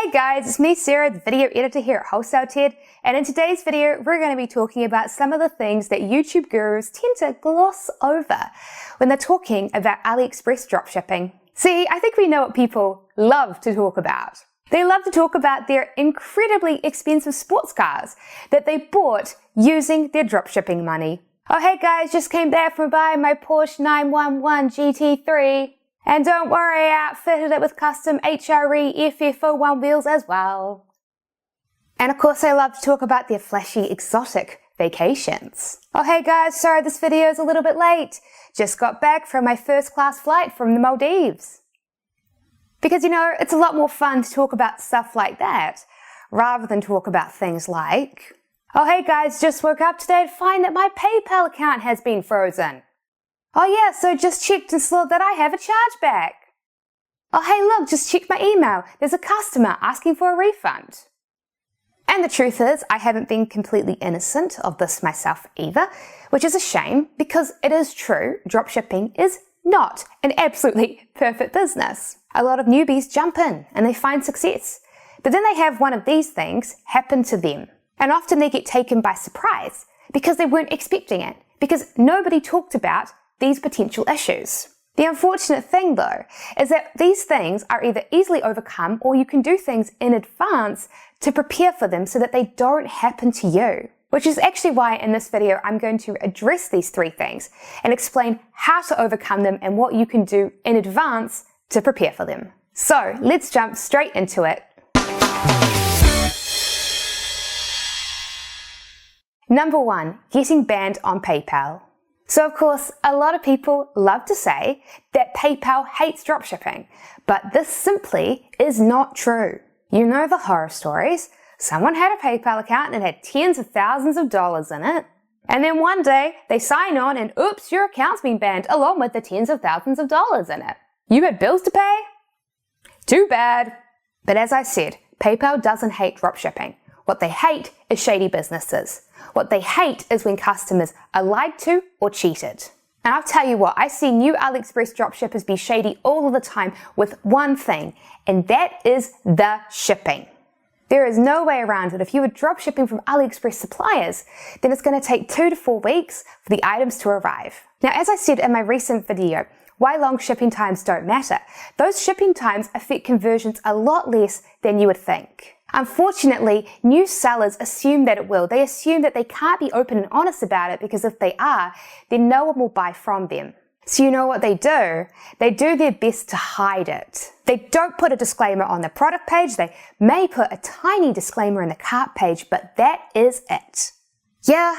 Hey guys, it's me Sarah, the video editor here at Wholesale Ted, and in today's video we're going to be talking about some of the things that YouTube gurus tend to gloss over when they're talking about AliExpress dropshipping. See, I think we know what people love to talk about. They love to talk about their incredibly expensive sports cars that they bought using their dropshipping money. Oh hey guys, just came back from buying my Porsche 911 GT3. And don't worry, I outfitted it with custom HRE FF01 wheels as well. And of course they love to talk about their flashy exotic vacations. Oh hey guys, sorry this video is a little bit late. Just got back from my first class flight from the Maldives. Because you know, it's a lot more fun to talk about stuff like that, rather than talk about things like, oh hey guys, just woke up today to find that my PayPal account has been frozen. Oh yeah, so just checked and saw that I have a chargeback. Oh hey look, just checked my email. There's a customer asking for a refund. And the truth is, I haven't been completely innocent of this myself either, which is a shame because it is true, dropshipping is not an absolutely perfect business. A lot of newbies jump in and they find success, but then they have one of these things happen to them. And often they get taken by surprise because they weren't expecting it, because nobody talked about these potential issues. The unfortunate thing though is that these things are either easily overcome or you can do things in advance to prepare for them so that they don't happen to you. Which is actually why in this video I'm going to address these three things and explain how to overcome them and what you can do in advance to prepare for them. So let's jump straight into it. Number 1, getting banned on PayPal. So of course, a lot of people love to say that PayPal hates dropshipping, but this simply is not true. You know the horror stories. Someone had a PayPal account and had tens of thousands of dollars in it. And then one day they sign on and oops, your account's been banned along with the tens of thousands of dollars in it. You had bills to pay? Too bad. But as I said, PayPal doesn't hate dropshipping. What they hate is shady businesses. What they hate is when customers are lied to or cheated. And I'll tell you what, I see new AliExpress dropshippers be shady all of the time with one thing, and that is the shipping. There is no way around it. If you are dropshipping from AliExpress suppliers, then it's going to take 2 to 4 weeks for the items to arrive. Now, as I said in my recent video, why long shipping times don't matter. Those shipping times affect conversions a lot less than you would think. Unfortunately, new sellers assume that it will. They assume that they can't be open and honest about it because if they are, then no one will buy from them. So you know what they do? They do their best to hide it. They don't put a disclaimer on the product page. They may put a tiny disclaimer in the cart page, but that is it. Yeah,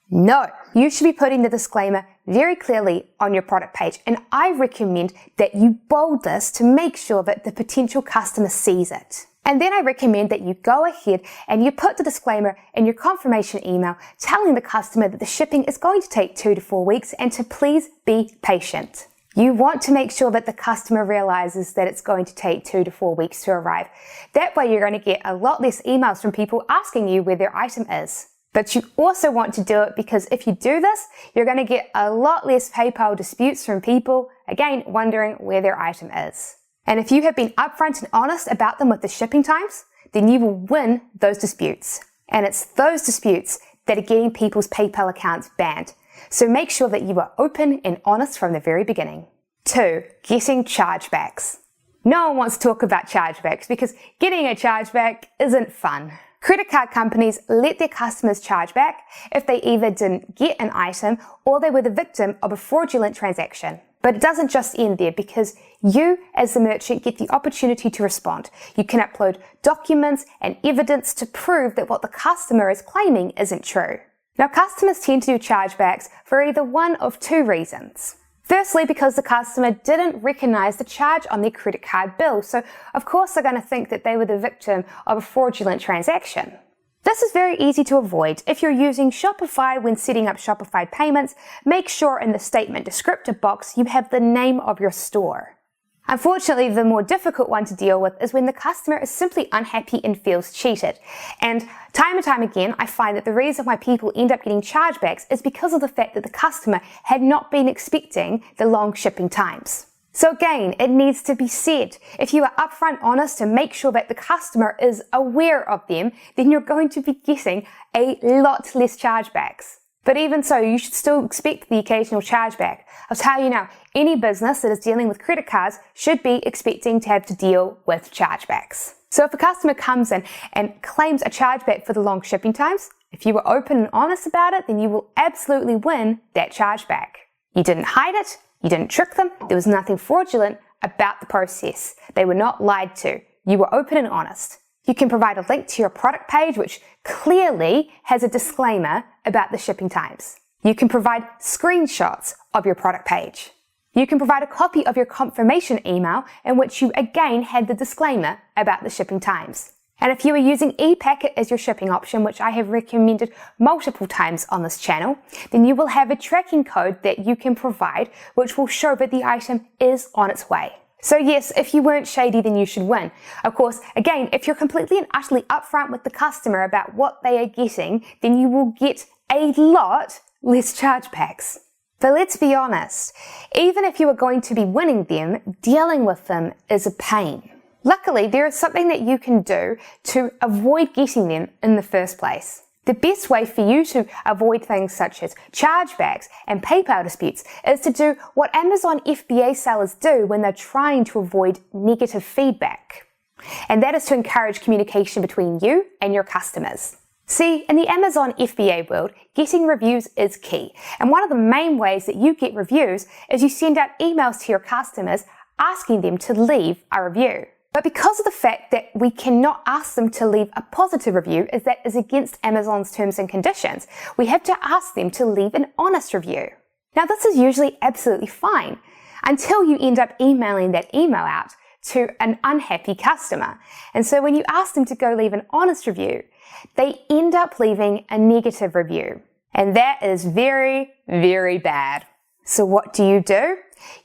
no. You should be putting the disclaimer very clearly on your product page, and I recommend that you bold this to make sure that the potential customer sees it. And then I recommend that you go ahead and you put the disclaimer in your confirmation email telling the customer that the shipping is going to take 2 to 4 weeks and to please be patient. You want to make sure that the customer realizes that it's going to take 2 to 4 weeks to arrive. That way you're going to get a lot less emails from people asking you where their item is. But you also want to do it because if you do this, you're going to get a lot less PayPal disputes from people, again, wondering where their item is. And if you have been upfront and honest about them with the shipping times, then you will win those disputes. And it's those disputes that are getting people's PayPal accounts banned. So make sure that you are open and honest from the very beginning. 2, getting chargebacks. No one wants to talk about chargebacks because getting a chargeback isn't fun. Credit card companies let their customers charge back if they either didn't get an item or they were the victim of a fraudulent transaction. But it doesn't just end there because you as the merchant get the opportunity to respond. You can upload documents and evidence to prove that what the customer is claiming isn't true. Now customers tend to do chargebacks for either one of 2 reasons. Firstly, because the customer didn't recognize the charge on their credit card bill, so of course they're going to think that they were the victim of a fraudulent transaction. This is very easy to avoid. If you're using Shopify when setting up Shopify payments, make sure in the statement descriptor box you have the name of your store. Unfortunately, the more difficult one to deal with is when the customer is simply unhappy and feels cheated. And time again, I find that the reason why people end up getting chargebacks is because of the fact that the customer had not been expecting the long shipping times. So again, it needs to be said. If you are upfront honest to make sure that the customer is aware of them, then you're going to be getting a lot less chargebacks. But even so, you should still expect the occasional chargeback. I'll tell you now, any business that is dealing with credit cards should be expecting to have to deal with chargebacks. So if a customer comes in and claims a chargeback for the long shipping times, if you were open and honest about it, then you will absolutely win that chargeback. You didn't hide it. You didn't trick them. There was nothing fraudulent about the process. They were not lied to. You were open and honest. You can provide a link to your product page, which clearly has a disclaimer about the shipping times. You can provide screenshots of your product page. You can provide a copy of your confirmation email in which you again had the disclaimer about the shipping times. And if you are using ePacket as your shipping option, which I have recommended multiple times on this channel, then you will have a tracking code that you can provide, which will show that the item is on its way. So yes, if you weren't shady, then you should win. Of course, again, if you're completely and utterly upfront with the customer about what they are getting, then you will get a lot less chargebacks. But let's be honest, even if you are going to be winning them, dealing with them is a pain. Luckily, there is something that you can do to avoid getting them in the first place. The best way for you to avoid things such as chargebacks and PayPal disputes is to do what Amazon FBA sellers do when they're trying to avoid negative feedback. And that is to encourage communication between you and your customers. See, in the Amazon FBA world, getting reviews is key. And one of the main ways that you get reviews is you send out emails to your customers asking them to leave a review. But because of the fact that we cannot ask them to leave a positive review, as that is against Amazon's terms and conditions, we have to ask them to leave an honest review. Now, this is usually absolutely fine until you end up emailing that email out to an unhappy customer. And so when you ask them to go leave an honest review, they end up leaving a negative review. And that is very, very bad. So what do?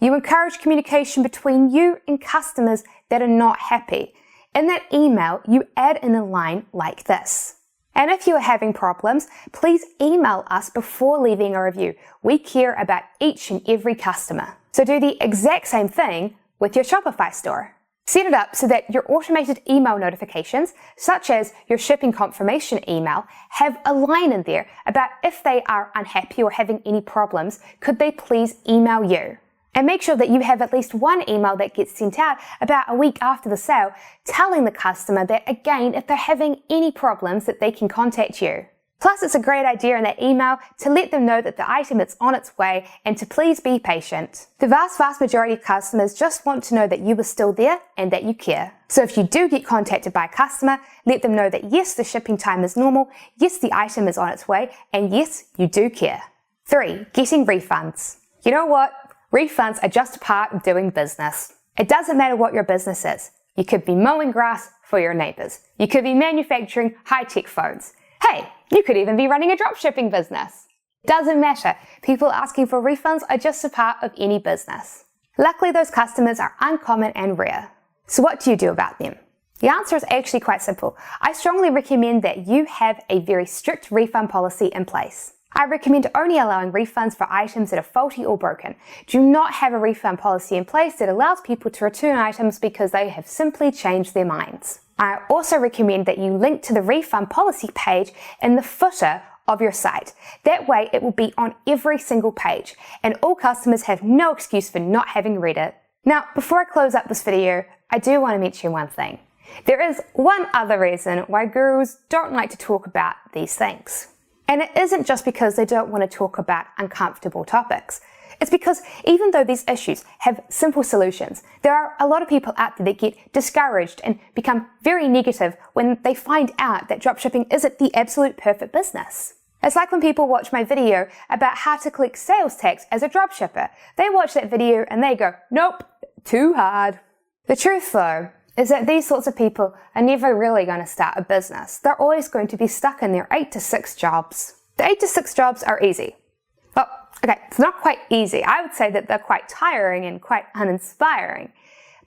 You encourage communication between you and customers that are not happy. In that email, you add in a line like this. And if you are having problems, please email us before leaving a review. We care about each and every customer. So do the exact same thing with your Shopify store. Set it up so that your automated email notifications, such as your shipping confirmation email, have a line in there about if they are unhappy or having any problems, could they please email you? And make sure that you have at least one email that gets sent out about a week after the sale, telling the customer that, again, if they're having any problems, that they can contact you. Plus, it's a great idea in that email to let them know that the item is on its way and to please be patient. The vast majority of customers just want to know that you are still there and that you care. So if you do get contacted by a customer, let them know that yes, the shipping time is normal, yes, the item is on its way, and yes, you do care. 3, getting refunds. You know what? Refunds are just a part of doing business. It doesn't matter what your business is. You could be mowing grass for your neighbors. You could be manufacturing high-tech phones. Hey, you could even be running a dropshipping business. Doesn't matter. People asking for refunds are just a part of any business. Luckily, those customers are uncommon and rare. So what do you do about them? The answer is actually quite simple. I strongly recommend that you have a very strict refund policy in place. I recommend only allowing refunds for items that are faulty or broken. Do not have a refund policy in place that allows people to return items because they have simply changed their minds. I also recommend that you link to the refund policy page in the footer of your site. That way it will be on every single page and all customers have no excuse for not having read it. Now, before I close up this video, I do want to mention one thing. There is one other reason why gurus don't like to talk about these things. And it isn't just because they don't want to talk about uncomfortable topics. It's because even though these issues have simple solutions, there are a lot of people out there that get discouraged and become very negative when they find out that dropshipping isn't the absolute perfect business. It's like when people watch my video about how to collect sales tax as a dropshipper. They watch that video and they go, nope, too hard. The truth though is that these sorts of people are never really going to start a business. They're always going to be stuck in their 8 to 6 jobs. The 8 to 6 jobs are easy. Well, okay, it's not quite easy. I would say that they're quite tiring and quite uninspiring,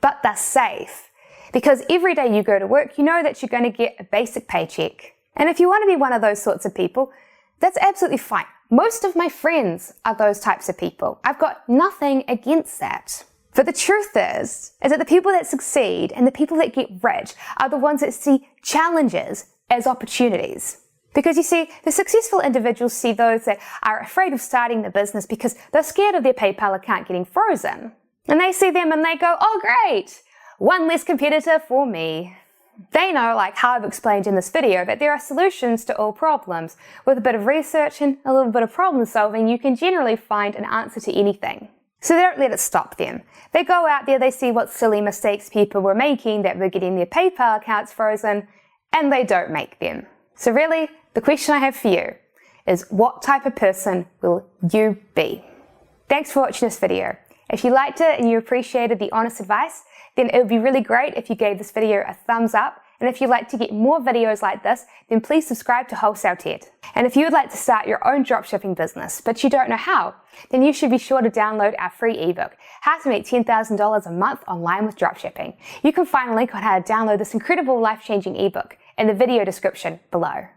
but they're safe. Because every day you go to work, you know that you're going to get a basic paycheck. And if you want to be one of those sorts of people, that's absolutely fine. Most of my friends are those types of people. I've got nothing against that. But the truth is that the people that succeed and the people that get rich are the ones that see challenges as opportunities. Because you see, the successful individuals see those that are afraid of starting the business because they're scared of their PayPal account getting frozen. And they see them and they go, oh great, one less competitor for me. They know, like how I've explained in this video, that there are solutions to all problems. With a bit of research and a little bit of problem solving, you can generally find an answer to anything. So they don't let it stop them. They go out there, they see what silly mistakes people were making that were getting their PayPal accounts frozen, and they don't make them. So really, the question I have for you is, what type of person will you be? Thanks for watching this video. If you liked it and you appreciated the honest advice, then it would be really great if you gave this video a thumbs up. And if you'd like to get more videos like this, then please subscribe to Wholesale Ted. And if you would like to start your own dropshipping business, but you don't know how, then you should be sure to download our free ebook, How to Make $10,000 a Month Online with Dropshipping. You can find a link on how to download this incredible life-changing ebook in the video description below.